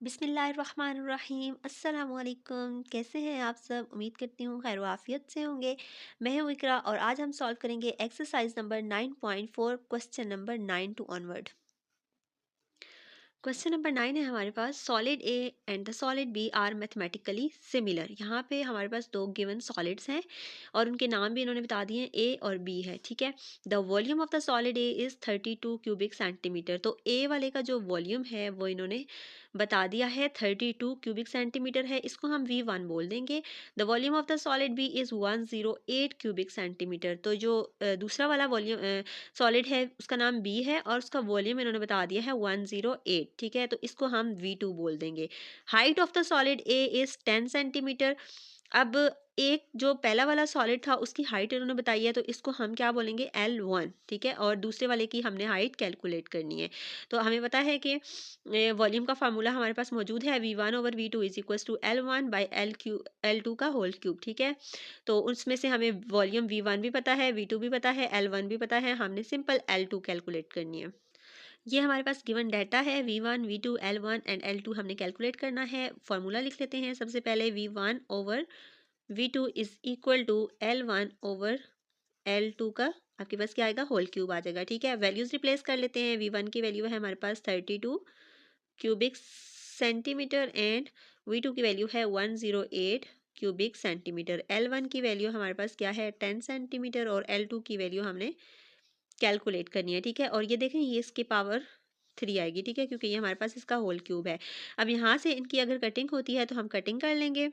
बिस्मिल्लाहिर्रहमानिर्रहीम अस्सलाम वालेकुम। कैसे हैं आप सब? उम्मीद करती हूँ खैर आफियत से होंगे। मैं हूँ इकरा और आज हम सॉल्व करेंगे exercise number 9.4 question number 9 to onward. Question number 9 है हमारे पास, solid A and the solid B are mathematically similar. यहाँ पे हमारे पास दो गिवन सॉलिड्स हैं और उनके नाम भी इन्होंने बता दिए हैं, ए और बी है। ठीक है, the volume of the solid A is 32 cubic centimetre. तो ए वाले का जो वॉल्यूम है वो इन्होंने बता दिया है 32 क्यूबिक सेंटीमीटर है, इसको हम V1 बोल देंगे। The volume of the solid B is 108 cubic centimetre. तो जो दूसरा वाला वॉल्यूम सॉलिड है उसका नाम बी है और उसका वॉल्यूम इन्होंने बता दिया है 108। ठीक है, तो इसको हम V2 बोल देंगे। Height of the solid A is 10 centimetre. अब एक जो पहला वाला सॉलिड था उसकी हाइट इन्होंने बताई है, तो इसको हम क्या बोलेंगे L1। ठीक है, और दूसरे वाले की हमने हाइट कैलकुलेट करनी है। तो हमें पता है कि वॉल्यूम का फार्मूला हमारे पास मौजूद है, V1/V2 is equal to L1/L2 का होल क्यूब। ठीक है, तो उसमें से हमें वॉल्यूम V1 भी पता है, V2 भी पता है, L1 भी पता है, हमने सिंपल L2 कैलकुलेट करनी है। ये हमारे पास गिवन डाटा है, V1 V2 L1 and L2 हमने कैलकुलेट करना है। फॉर्मूला लिख लेते हैं। सबसे पहले V1/V2 is equal to L1/L2 का आपके पास क्या आएगा, होल क्यूब आ जाएगा। ठीक है, वैल्यूज रिप्लेस कर लेते हैं। V1 की वैल्यू है हमारे पास 32 क्यूबिक सेंटीमीटर एंड V2 की वैल्यू है 108 क्यूबिक सेंटीमीटर। L1 की वैल्यू हमारे पास क्या है, 10 सेंटीमीटर, और L2 की वैल्यू हमने कैलकुलेट करनी है। ठीक है, और ये देखें ये इसकी पावर 3 आएगी। ठीक है, क्योंकि ये हमारे पास इसका होल क्यूब है। अब यहाँ से इनकी अगर कटिंग होती है तो हम कटिंग कर लेंगे,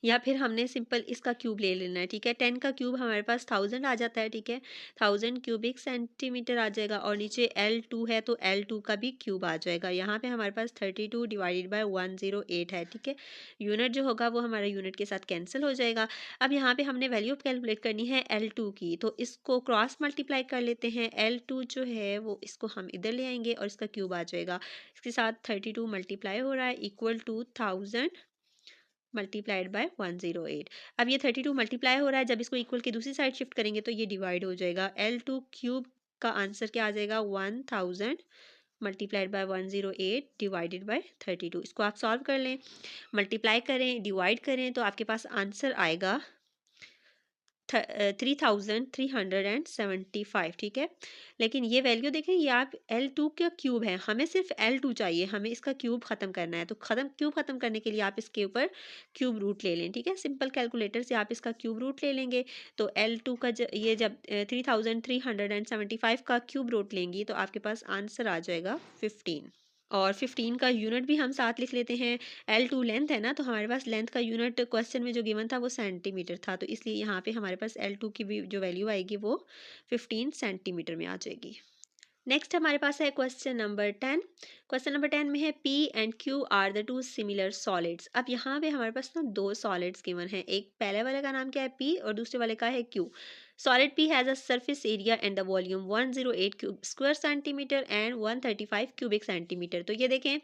या फिर हमने सिंपल इसका क्यूब ले लेना है। ठीक है, 10 का क्यूब हमारे पास 1000 आ जाता है। ठीक है, 1000 क्यूबिक सेंटीमीटर आ जाएगा, और नीचे L2 है तो L2 का भी क्यूब आ जाएगा। यहाँ पे हमारे पास 32 डिवाइडेड बाय 108 है। ठीक है, यूनिट जो होगा वो हमारा यूनिट के साथ कैंसिल हो जाएगा। अब यहाँ पे हमने वैल्यू कैलकुलेट करनी है L2 की, तो इसको क्रॉस मल्टीप्लाई कर लेते हैं। L2 जो है वो इसको हम इधर ले आएंगे और इसका क्यूब आ जाएगा। इसके साथ 32 मल्टीप्लाई हो रहा है, इक्वल टू 1000 मल्टीप्लाइड बाय 108। अब ये 32 मल्टीप्लाई हो रहा है, जब इसको इक्वल की दूसरी साइड शिफ्ट करेंगे तो ये डिवाइड हो जाएगा। L2 क्यूब का आंसर क्या आ जाएगा, 1000 मल्टीप्लाइड बाय 108 डिवाइडेड बाय 32। इसको आप सॉल्व कर लें, मल्टीप्लाई करें, डिवाइड करें, तो आपके पास आंसर आएगा 3375। ठीक है, लेकिन ये वैल्यू देखें, ये आप L2 का क्यूब है, हमें सिर्फ L2 चाहिए, हमें इसका क्यूब ख़त्म करना है। तो क्यूब ख़त्म करने के लिए आप इसके ऊपर क्यूब रूट ले लें। ठीक है, सिंपल कैलकुलेटर से आप इसका क्यूब रूट ले लेंगे, तो L2 का ये जब 3375 का क्यूब रूट लेंगी तो आपके पास आंसर आ जाएगा 15। और 15 का यूनिट भी हम साथ लिख लेते हैं। L2 लेंथ है ना, तो हमारे पास लेंथ का यूनिट क्वेश्चन में जो गिवन था वो सेंटीमीटर था, तो इसलिए यहाँ पे हमारे पास L2 की भी जो वैल्यू आएगी वो 15 सेंटीमीटर में आ जाएगी। नेक्स्ट हमारे पास है क्वेश्चन नंबर 10। क्वेश्चन नंबर 10 में है P and Q are the two similar solids. अब यहाँ पे हमारे पास ना दो सॉलिड्स गिवन है, एक पहले वाले का नाम क्या है P और दूसरे वाले का है Q। Solid P has a surface area and the volume 108 cube square centimetre and 135 cubic centimetre. तो ये देखें,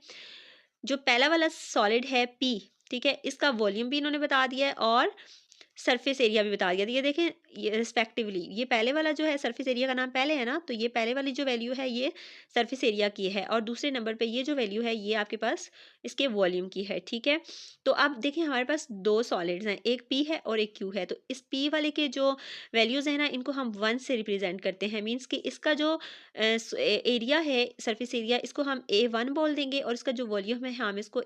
जो पहला वाला सॉलिड है P, ठीक है, इसका वॉल्यूम भी इन्होंने बता दिया है और सरफेस एरिया भी बता दिया। तो ये देखें, ये रिस्पेक्टिवली, ये पहले वाला जो है सरफेस एरिया का नाम पहले है ना, तो ये पहले वाली जो वैल्यू है ये सरफेस एरिया की है, और दूसरे नंबर पे ये जो वैल्यू है ये आपके पास इसके वॉल्यूम की है। ठीक है, तो अब देखिए हमारे पास दो सॉलिड्स हैं, एक P है और एक Q है। तो इस P वाले के जो वैल्यूज़ हैं ना, इनको हम 1 से रिप्रेजेंट करते हैं। मीन्स कि इसका जो एरिया है, सरफेस एरिया, इसको हम A1 बोल देंगे, और इसका जो वॉल्यूम है हम इसको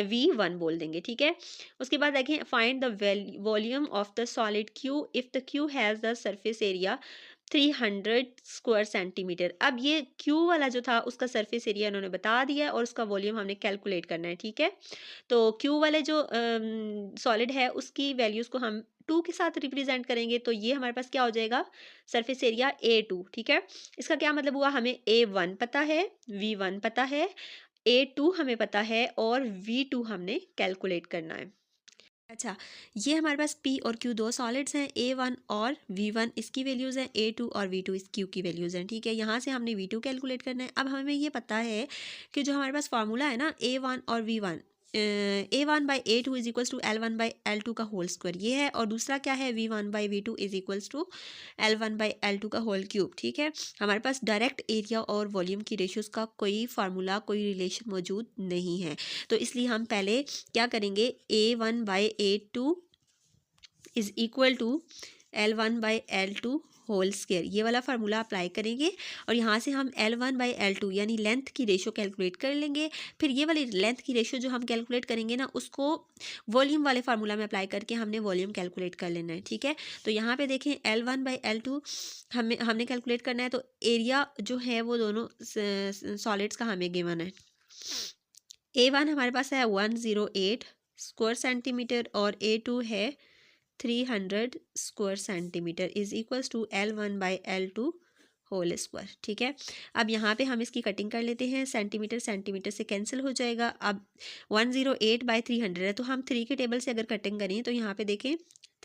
V1 बोल देंगे। ठीक है, उसके बाद देखें, find the volume of the solid Q if the Q has the surface area 300 square centimetre. अब ये Q वाला जो था उसका सरफेस एरिया उन्होंने बता दिया है और उसका वॉल्यूम हमने कैलकुलेट करना है। ठीक है, तो Q वाले जो सॉलिड है उसकी वैल्यूज़ को हम 2 के साथ रिप्रेजेंट करेंगे, तो ये हमारे पास क्या हो जाएगा, सरफेस एरिया A2। ठीक है, इसका क्या मतलब हुआ, हमें A1 पता है, V1 पता है, A2 हमें पता है, और V2 हमने कैलकुलेट करना है। अच्छा, ये हमारे पास P और Q दो सॉलिड्स हैं, A1 और V1 इसकी वैल्यूज़ हैं, A2 और V2 इस Q की वैल्यूज़ हैं। ठीक है, यहाँ से हमने V2 कैलकुलेट करना है। अब हमें ये पता है कि जो हमारे पास फार्मूला है ना, A1 और V1, A1/A2 is equals to L1/L2 का होल स्क्वायर, ये है। और दूसरा क्या है, V1/V2 is equals to L1/L2 का होल क्यूब, ठीक है। हमारे पास डायरेक्ट एरिया और वॉल्यूम की रेशियोज का कोई फार्मूला, कोई रिलेशन मौजूद नहीं है, तो इसलिए हम पहले क्या करेंगे, A1/A2 is equal to L1/L2 whole square, ये वाला फार्मूला अप्लाई करेंगे और यहाँ से हम L1/L2 यानी लेंथ की रेशो कैलकुलेट कर लेंगे। फिर ये वाली लेंथ की रेशो जो हम कैलकुलेट करेंगे ना, उसको वॉल्यूम वाले फार्मूला में अप्लाई करके हमने वॉल्यूम कैलकुलेट कर लेना है, ठीक है। तो यहाँ पे देखें L1/L2 हमने कैलकुलेट करना है, तो एरिया जो है वो दोनों सॉलिड्स का हमें गिवन है। A1 हमारे पास है 108 स्क्वायर सेंटीमीटर और A2 है 300 square centimetre is equals to L1/L2 whole square, ठीक है। अब यहाँ पे हम इसकी कटिंग कर लेते हैं, सेंटीमीटर सेंटीमीटर से कैंसिल हो जाएगा। अब 108/300 है, तो हम 3 के टेबल से अगर कटिंग करें तो यहाँ पे देखें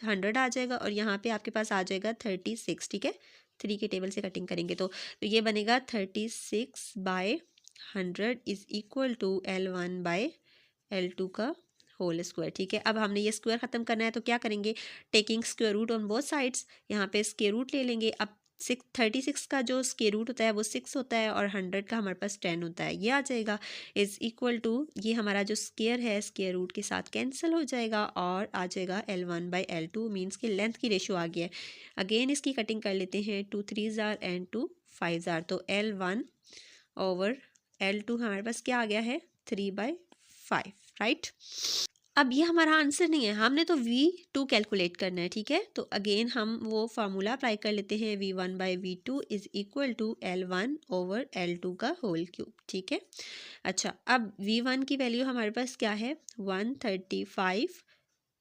100 आ जाएगा और यहाँ पे आपके पास आ जाएगा 36, ठीक है। 3 के टेबल से कटिंग करेंगे तो ये बनेगा 36/100 इज इक्वल टू L1/L2 का होल स्क्वायर, ठीक है। अब हमने ये स्क्वायर खत्म करना है, तो क्या करेंगे, taking square root on both sides, यहाँ पे स्क्वायर रूट ले लेंगे। अब 36 का जो स्क्वायर रूट होता है वो 6 होता है और 100 का हमारे पास 10 होता है, ये आ जाएगा इज इक्वल टू, ये हमारा जो स्क्वायर है स्क्वायर रूट के साथ कैंसिल हो जाएगा और आ जाएगा L1/L2 मीन्स की लेंथ की रेशो आ गया है। अगेन इसकी कटिंग कर लेते हैं, 2 3s एंड 2 5s, तो L1/L2 हमारे पास क्या आ गया है, 3/5, राइट। अब ये हमारा आंसर नहीं है, हमने तो V2 कैलकुलेट करना है, ठीक है। तो अगेन हम वो फार्मूला अप्लाई कर लेते हैं, V1/V2 is equal to L1/L2 का होल क्यूब, ठीक है। अच्छा, अब V1 की वैल्यू हमारे पास क्या है, 135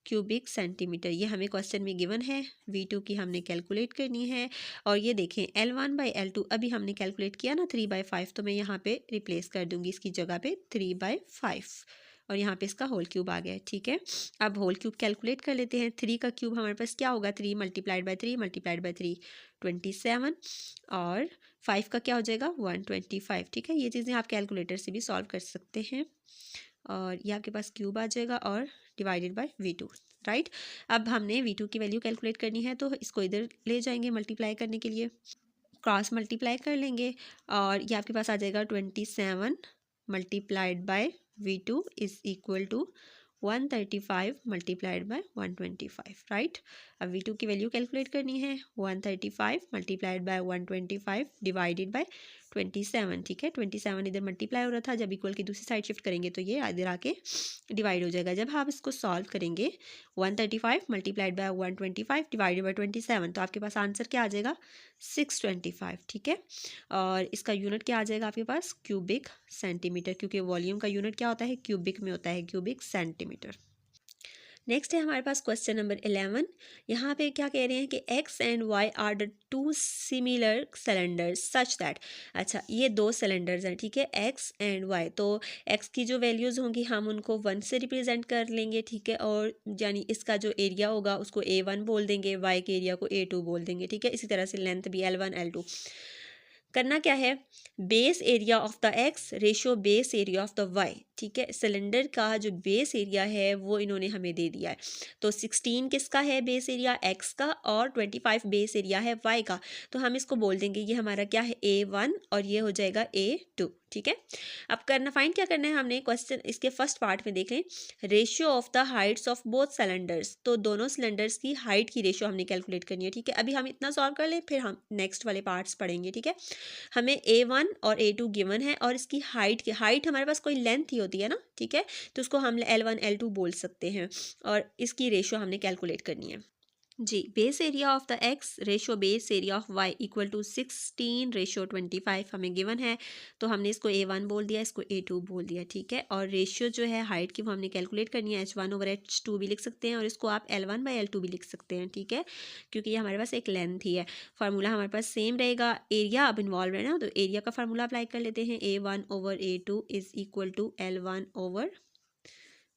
क्यूबिक सेंटीमीटर, ये हमें क्वेश्चन में गिवन है। V2 की हमने कैलकुलेट करनी है और ये देखें L1/L2 अभी हमने कैलकुलेट किया ना 3/5, तो मैं यहाँ पे रिप्लेस कर दूंगी इसकी जगह पे 3/5 और यहाँ पे इसका होल क्यूब आ गया है, ठीक है। अब होल क्यूब कैलकुलेट कर लेते हैं। 3 का क्यूब हमारे पास क्या होगा, 3 मल्टीप्लाइड बाई 3 मल्टीप्लाइड बाई 3 27 और 5 का क्या हो जाएगा 125, ठीक है। ये चीज़ें आप कैलकुलेटर से भी सॉल्व कर सकते हैं और ये आपके पास क्यूब आ जाएगा और डिवाइडेड बाय V2, राइट। अब हमने V2 की वैल्यू कैलकुलेट करनी है, तो इसको इधर ले जाएंगे मल्टीप्लाई करने के लिए, क्रॉस मल्टीप्लाई कर लेंगे और ये आपके पास आ जाएगा 27 multiplied by V2 is equal to 135 multiplied by 125, right. अब V2 की वैल्यू कैलकुलेट करनी है, 135 मल्टीप्लाइड बाय 125 डिवाइडेड बाय 27, ठीक है। 27 इधर मल्टीप्लाई हो रहा था, जब इक्वल की दूसरी साइड शिफ्ट करेंगे तो ये इधर आके डिवाइड हो जाएगा। जब आप इसको सॉल्व करेंगे 135 मल्टीप्लाइड बाय 125 डिवाइडेड बाय 27, तो आपके पास आंसर क्या आ जाएगा 625, ठीक है। और इसका यूनिट क्या आ जाएगा आपके पास, क्यूबिक सेंटीमीटर, क्योंकि वॉल्यूम का यूनिट क्या होता है, क्यूबिक में होता है, क्यूबिक सेंटीमीटर। नेक्स्ट है हमारे पास क्वेश्चन नंबर 11। यहाँ पे क्या कह रहे हैं कि X and Y are the 2 similar cylinders such that, अच्छा ये 2 सिलेंडर्स हैं, ठीक है, X एंड Y। तो X की जो वैल्यूज़ होंगी हम उनको 1 से रिप्रेजेंट कर लेंगे, ठीक है, और यानी इसका जो एरिया होगा उसको A1 बोल देंगे, Y के एरिया को A2 बोल देंगे, ठीक है। इसी तरह से लेंथ भी L1 L2। करना क्या है, base area of the X ratio base area of the Y, ठीक है। सिलेंडर का जो बेस एरिया है वो इन्होंने हमें दे दिया है, तो 16 किसका है बेस एरिया, एक्स का, और 25 बेस एरिया है वाई का। तो हम इसको बोल देंगे ये हमारा क्या है A1 और ये हो जाएगा A2, ठीक है। अब करना फाइंड क्या करना है हमने, क्वेश्चन इसके फर्स्ट पार्ट में देख लें, ratio of the Heights of both cylinders, तो दोनों सिलेंडर्स की हाइट की रेशियो हमने कैलकुलेट करनी है, ठीक है। अभी हम इतना सॉल्व कर लें, फिर हम नेक्स्ट वाले पार्ट्स पढ़ेंगे, ठीक है। हमें A1 और A2 गिवन है और इसकी हाइट हमारे पास कोई लेंथ ही होती है ना, ठीक है, तो उसको हम L1 L2 बोल सकते हैं और इसकी रेशियो हमने कैलकुलेट करनी है जी। Base area of the X ratio base area of Y equal to 16 ratio 25 हमें गिवन है, तो हमने इसको A1 बोल दिया, इसको A2 बोल दिया, ठीक है। और रेशियो जो है हाइट की वो हमने कैलकुलेट करनी है, H1/H2 भी लिख सकते हैं और इसको आप L1/L2 भी लिख सकते हैं, ठीक है, क्योंकि ये हमारे पास एक लेंथ ही है। फार्मूला हमारे पास सेम रहेगा, एरिया अब इन्वॉल्व है ना, तो एरिया का फार्मूला अप्लाई कर लेते हैं, A1/A2 is equal to L1/L2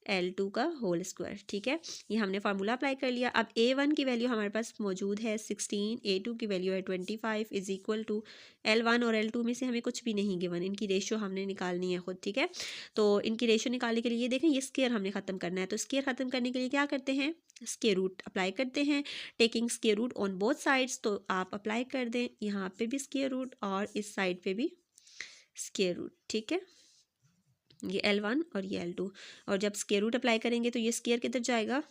L2 का होल स्क्वायर, ठीक है। ये हमने फार्मूला अप्लाई कर लिया। अब A1 की वैल्यू हमारे पास मौजूद है 16, A2 की वैल्यू है 25 इज इक्वल टू L1 और L2 में से हमें कुछ भी नहीं गिवन, इनकी रेशियो हमने निकालनी है खुद, ठीक है। तो इनकी रेशियो निकालने के लिए ये देखें, ये स्केयर हमने ख़त्म करना है। तो स्केयर ख़त्म करने के लिए क्या करते हैं, स्केयर रूट अप्लाई करते हैं, taking square root on both sides. तो आप अप्लाई कर दें, यहाँ पे भी स्केयर रूट और इस साइड पे भी स्केयर रूट, ठीक है। ये L1 और ये L2, और जब स्केयर रूट अप्लाई करेंगे तो ये स्केयर किधर जाएगा,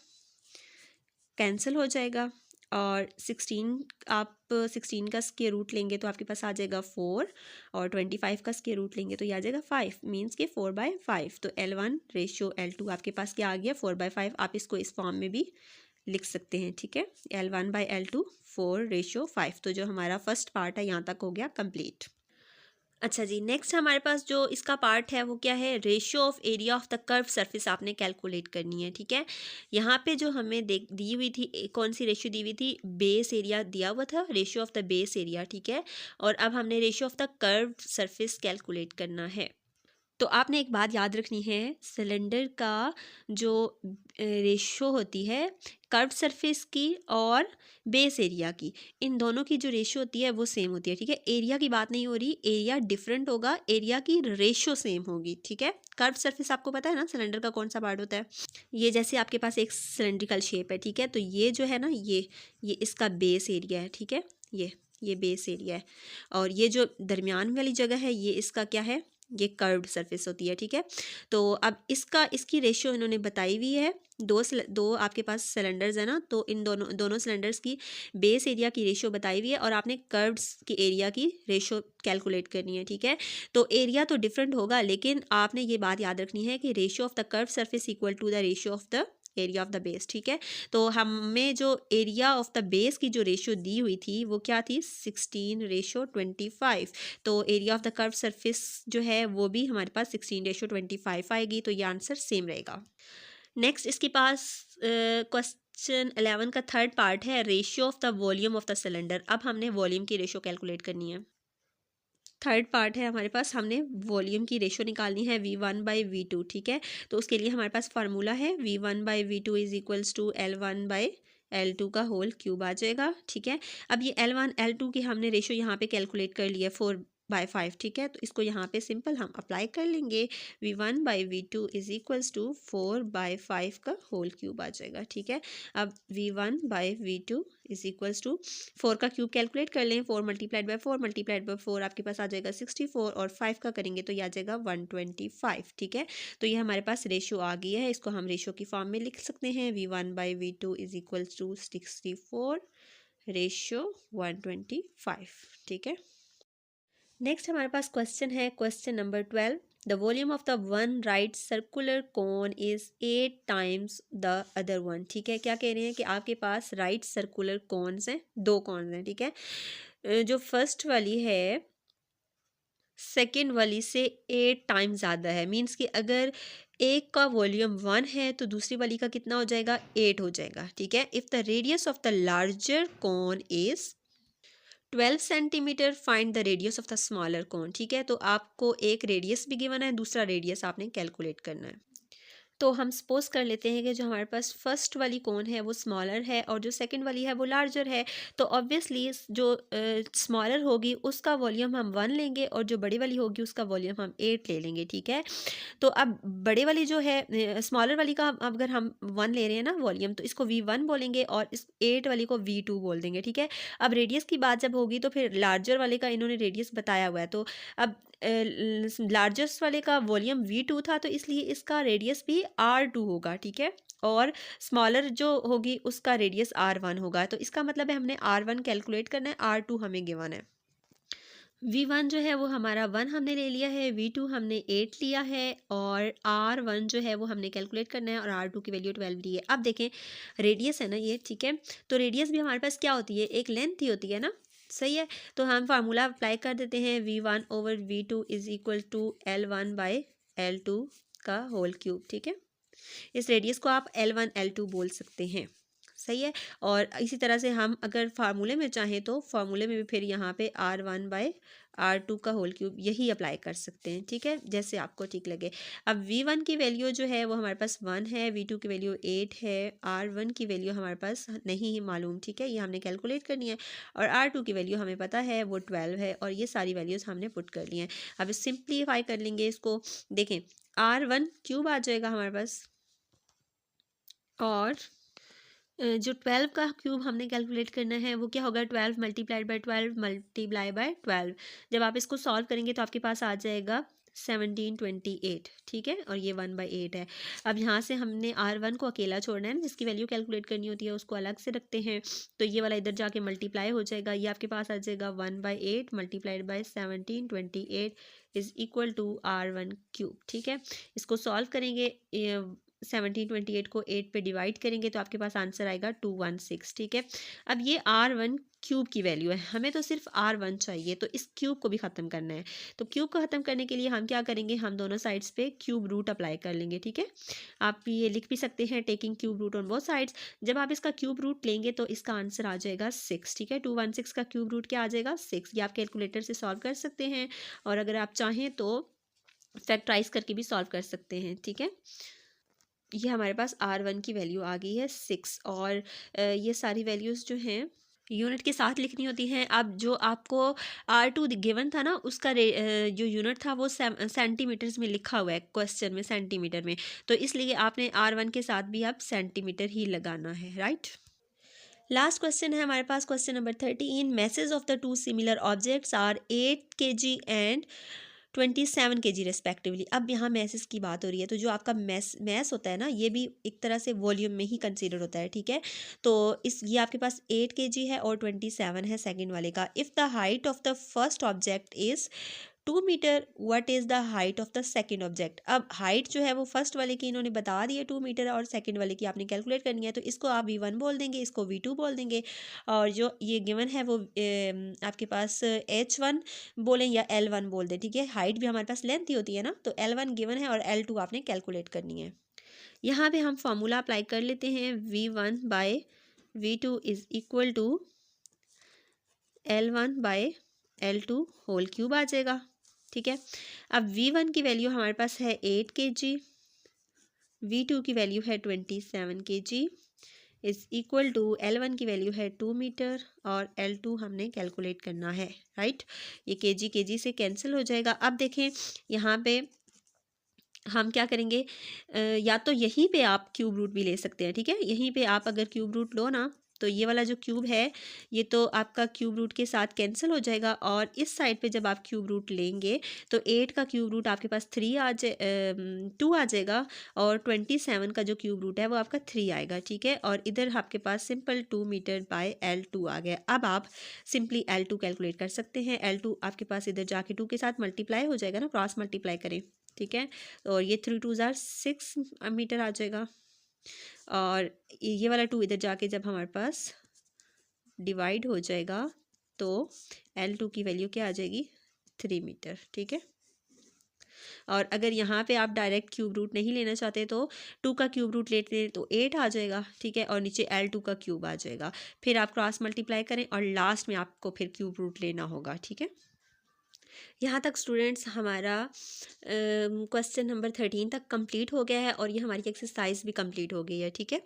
कैंसिल हो जाएगा। और 16 आप 16 का स्केयर रूट लेंगे तो आपके पास आ जाएगा 4, और 25 का स्केयर रूट लेंगे तो ये आ जाएगा 5, मीन्स के 4/5। तो L1 रेशियो L2 आपके पास क्या आ गया, 4/5। आप इसको इस फॉर्म में भी लिख सकते हैं, ठीक है। L1/L2 4:5। तो जो हमारा फर्स्ट पार्ट है यहाँ तक हो गया कंप्लीट। अच्छा जी, नेक्स्ट हमारे पास जो इसका पार्ट है वो क्या है, ratio of area of the curve surface आपने कैलकुलेट करनी है, ठीक है। यहाँ पे जो हमें दी हुई थी, कौन सी रेशियो दी हुई थी, बेस एरिया दिया हुआ था, ratio of the base area, ठीक है। और अब हमने ratio of the curve surface calculate करना है। तो आपने एक बात याद रखनी है, सिलेंडर का जो रेशो होती है कर्व सरफेस की और बेस एरिया की, इन दोनों की जो रेशो होती है वो सेम होती है, ठीक है। एरिया की बात नहीं हो रही, एरिया डिफरेंट होगा, एरिया की रेशो सेम होगी, ठीक है। कर्व सरफेस आपको पता है ना सिलेंडर का कौन सा पार्ट होता है, ये जैसे आपके पास एक सिलेंड्रिकल शेप है, ठीक है। तो ये जो है ना, ये इसका बेस एरिया है, ठीक है। ये बेस एरिया है, और ये जो दरमियान वाली जगह है ये इसका क्या है, ये कर्व्ड सरफेस होती है, ठीक है। तो अब इसकी रेशियो इन्होंने बताई हुई है, दो आपके पास सिलेंडर्स है ना, तो इन दोनों सिलेंडर्स की बेस एरिया की रेशियो बताई हुई है, और आपने कर्व्स की एरिया की रेशियो कैलकुलेट करनी है, ठीक है। तो एरिया तो डिफरेंट होगा, लेकिन आपने ये बात याद रखनी है कि ratio of the curve surface equal to the ratio of the area of the base, ठीक है। तो हमें जो एरिया ऑफ द बेस की जो रेशियो दी हुई थी वो क्या थी, 16:25। तो area of the curve surface जो है वो भी हमारे पास 16:25 आएगी, तो ये आंसर सेम रहेगा। नेक्स्ट इसके पास क्वेश्चन 11 का थर्ड पार्ट है, ratio of the volume of the cylinder. अब हमने वॉल्यूम की रेशियो कैलकुलेट करनी है। थर्ड पार्ट है हमारे पास, हमने वॉल्यूम की रेशियो निकालनी है V1/V2, ठीक है। तो उसके लिए हमारे पास फार्मूला है V1/V2 is equals to L1/L2 का होल क्यूब आ जाएगा, ठीक है। अब ये L1 L2 की हमने रेशियो यहाँ पे कैलकुलेट कर लिया 4/5, ठीक है। तो इसको यहाँ पे सिंपल हम अप्लाई कर लेंगे, V1/V2 इज इक्वल्स टू 4/5 का होल क्यूब आ जाएगा, ठीक है। अब V1/V2 इज इक्वल्स टू 4 का क्यूब कैलकुलेट कर लें, 4 मल्टीप्लाइड बाय 4 मल्टीप्लाइड बाय 4 आपके पास आ जाएगा 64, और 5 का करेंगे तो ये आ जाएगा 125, ठीक है। तो ये हमारे पास रेशियो आ गई है, इसको हम रेशियो की फॉर्म में लिख सकते हैं, V1/V2 is equals to 64 ratio 125, ठीक है। नेक्स्ट हमारे पास क्वेश्चन है, question number 12, the volume of the one right circular cone is 8 times the other one, ठीक है। क्या कह रहे हैं कि आपके पास राइट सर्कुलर कॉन्स हैं, 2 कॉन्स हैं, ठीक है। जो फर्स्ट वाली है सेकेंड वाली से 8 टाइम्स ज़्यादा है, मीन्स कि अगर एक का वॉल्यूम 1 है तो दूसरी वाली का कितना हो जाएगा, 8 हो जाएगा, ठीक है। If the radius of the larger cone is 12 centimetre, find the radius of the smaller cone, ठीक है। तो आपको एक रेडियस भी गिवन है, दूसरा रेडियस आपने कैलकुलेट करना है। तो हम सपोज कर लेते हैं कि जो हमारे पास फर्स्ट वाली कोन है वो स्मॉलर है और जो सेकंड वाली है वो लार्जर है। तो ऑब्वियसली जो स्मॉलर होगी उसका वॉल्यूम हम 1 लेंगे और जो बड़ी वाली होगी उसका वॉल्यूम हम 8 ले लेंगे, ठीक है। तो अब बड़े वाली जो है स्मॉलर वाली का अगर हम 1 ले रहे हैं ना वॉल्यूम, तो इसको V1 बोलेंगे और इस 8 वाली को V2 बोल देंगे, ठीक है। अब रेडियस की बात जब होगी तो फिर लार्जर वाले का इन्होंने रेडियस बताया हुआ है, तो अब लार्जेस्ट वाले का वॉल्यूम V2 था तो इसलिए इसका रेडियस भी R2 होगा, ठीक है। और स्मॉलर जो होगी उसका रेडियस R1 होगा, तो इसका मतलब है हमने R1 कैलकुलेट करना है, R2 हमें गिवन है। V1 जो है वो हमारा 1 हमने ले लिया है, V2 हमने 8 लिया है, और R1 जो है वो हमने कैलकुलेट करना है, और R2 की वैल्यू 12 ली है। अब देखें रेडियस है ना ये, ठीक है। तो रेडियस भी हमारे पास क्या होती है, एक लेंथ ही होती है ना, सही है। तो हम फार्मूला अप्लाई कर देते हैं, V1/V2 is equal to L1/L2 का होल क्यूब, ठीक है। इस रेडियस को आप L1 L2 बोल सकते हैं, सही है। और इसी तरह से हम अगर फार्मूले में चाहें तो फार्मूले में भी फिर यहाँ पे R1/R2 का होल क्यूब यही अप्लाई कर सकते हैं, ठीक है, जैसे आपको ठीक लगे। अब V1 की वैल्यू जो है वो हमारे पास 1 है, V2 की वैल्यू 8 है, R1 की वैल्यू हमारे पास नहीं है मालूम, ठीक है, ये हमने कैलकुलेट करनी है। और R2 की वैल्यू हमें पता है वो 12 है, और ये सारी वैल्यूज़ हमने पुट कर ली हैं। अब सिंप्लीफाई कर लेंगे इसको, देखें R1 क्यूब आ जाएगा हमारे पास, और जो 12 का क्यूब हमने कैलकुलेट करना है वो क्या होगा, 12 मल्टीप्लाइड बाय 12 मल्टीप्लाई बाय 12। जब आप इसको सॉल्व करेंगे तो आपके पास आ जाएगा 1728, ठीक है, और ये 1/8 है। अब यहाँ से हमने R1 को अकेला छोड़ना है ना, जिसकी वैल्यू कैलकुलेट करनी होती है उसको अलग से रखते हैं, तो ये वाला इधर जाके मल्टीप्लाई हो जाएगा, ये आपके पास आ जाएगा 1/8 multiplied by 1728 is equal to R1 cube, ठीक है। इसको सॉल्व करेंगे, 1728 को 8 पे डिवाइड करेंगे तो आपके पास आंसर आएगा 216, ठीक है। अब ये R1 क्यूब की वैल्यू है, हमें तो सिर्फ R1 चाहिए, तो इस क्यूब को भी ख़त्म करना है। तो क्यूब को ख़त्म करने के लिए हम क्या करेंगे, हम दोनों साइड्स पे क्यूब रूट अप्लाई कर लेंगे, ठीक है। आप ये लिख भी सकते हैं taking cube root on both sides. जब आप इसका क्यूब रूट लेंगे तो इसका आंसर आ जाएगा 6, ठीक है। 216 का क्यूब रूट क्या आ जाएगा, 6। ये आप कैलकुलेटर से सॉल्व कर सकते हैं, और अगर आप चाहें तो फैक्टराइज करके भी सॉल्व कर सकते हैं, ठीक है। ये हमारे पास R1 की वैल्यू आ गई है 6, और ये सारी वैल्यूज़ जो हैं यूनिट के साथ लिखनी होती हैं। अब जो आपको R2 गिवन था ना, उसका जो यूनिट था वो सेंटीमीटर्स में लिखा हुआ है क्वेश्चन में, सेंटीमीटर में, तो इसलिए आपने R1 के साथ भी आप सेंटीमीटर ही लगाना है, राइट। लास्ट क्वेश्चन है हमारे पास, question number 13। Masses of the two similar objects are 8 kg and 27 kg respectively. अब यहाँ मैसेज की बात हो रही है, तो जो आपका मैस होता है ना, ये भी एक तरह से वॉल्यूम में ही कंसीडर होता है, ठीक है। तो ये आपके पास 8 kg है और 27 है सेकंड वाले का। If the height of the first object is 2 metre, what is the height of the second object. अब हाइट जो है वो फर्स्ट वाले की इन्होंने बता दी है 2 मीटर, और सेकंड वाले की आपने कैलकुलेट करनी है, तो इसको आप V1 बोल देंगे, इसको V2 बोल देंगे, और जो ये गिवन है वो आपके पास H1 बोलें या L1 बोल दें, ठीक है। हाइट भी हमारे पास लेंथ ही होती है ना, तो L1 गिवन है और L2 आपने कैलकुलेट करनी है। यहाँ पे हम फॉर्मूला अप्लाई कर लेते हैं, V1/V2 is equal to L1/L2 whole cube आ जाएगा, ठीक है। अब V1 की वैल्यू हमारे पास है 8 kg, V2 की वैल्यू है 27 kg is equal to L1 की वैल्यू है 2 मीटर, और L2 हमने कैलकुलेट करना है, राइट। ये kg से कैंसिल हो जाएगा। अब देखें यहाँ पे हम क्या करेंगे, या तो यहीं पे आप क्यूब रूट भी ले सकते हैं, ठीक है। यहीं पे आप अगर क्यूब रूट लो ना, तो ये वाला जो क्यूब है ये तो आपका क्यूब रूट के साथ कैंसिल हो जाएगा, और इस साइड पे जब आप क्यूब रूट लेंगे तो 8 का क्यूब रूट आपके पास 2 आ जाएगा, और 27 का जो क्यूब रूट है वो आपका 3 आएगा, ठीक है। और इधर आपके पास सिंपल 2 मीटर बाय L2 आ गया। अब आप सिंपली L2 कैलकुलेट कर सकते हैं। L2 आपके पास इधर जाके 2 के साथ मल्टीप्लाई हो जाएगा ना, क्रॉस मल्टीप्लाई करें, ठीक है। और ये 3 2 ज़ार 6 मीटर आ जाएगा, और ये वाला 2 इधर जाके जब हमारे पास डिवाइड हो जाएगा तो L2 की वैल्यू क्या आ जाएगी, 3 मीटर, ठीक है। और अगर यहाँ पे आप डायरेक्ट क्यूब रूट नहीं लेना चाहते तो 2 का क्यूब रूट लेते हैं तो 8 आ जाएगा, ठीक है, और नीचे L2 का क्यूब आ जाएगा। फिर आप क्रॉस मल्टीप्लाई करें और लास्ट में आपको फिर क्यूब रूट लेना होगा, ठीक है। यहाँ तक स्टूडेंट्स हमारा क्वेश्चन नंबर 13 तक कंप्लीट हो गया है, और ये हमारी एक्सरसाइज भी कंप्लीट हो गई है, ठीक है।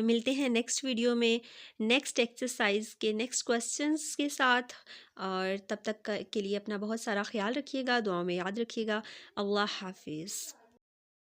मिलते हैं नेक्स्ट वीडियो में नेक्स्ट एक्सरसाइज के नेक्स्ट क्वेश्चंस के साथ, और तब तक के लिए अपना बहुत सारा ख्याल रखिएगा, दुआओं में याद रखिएगा। अल्लाह हाफिज़।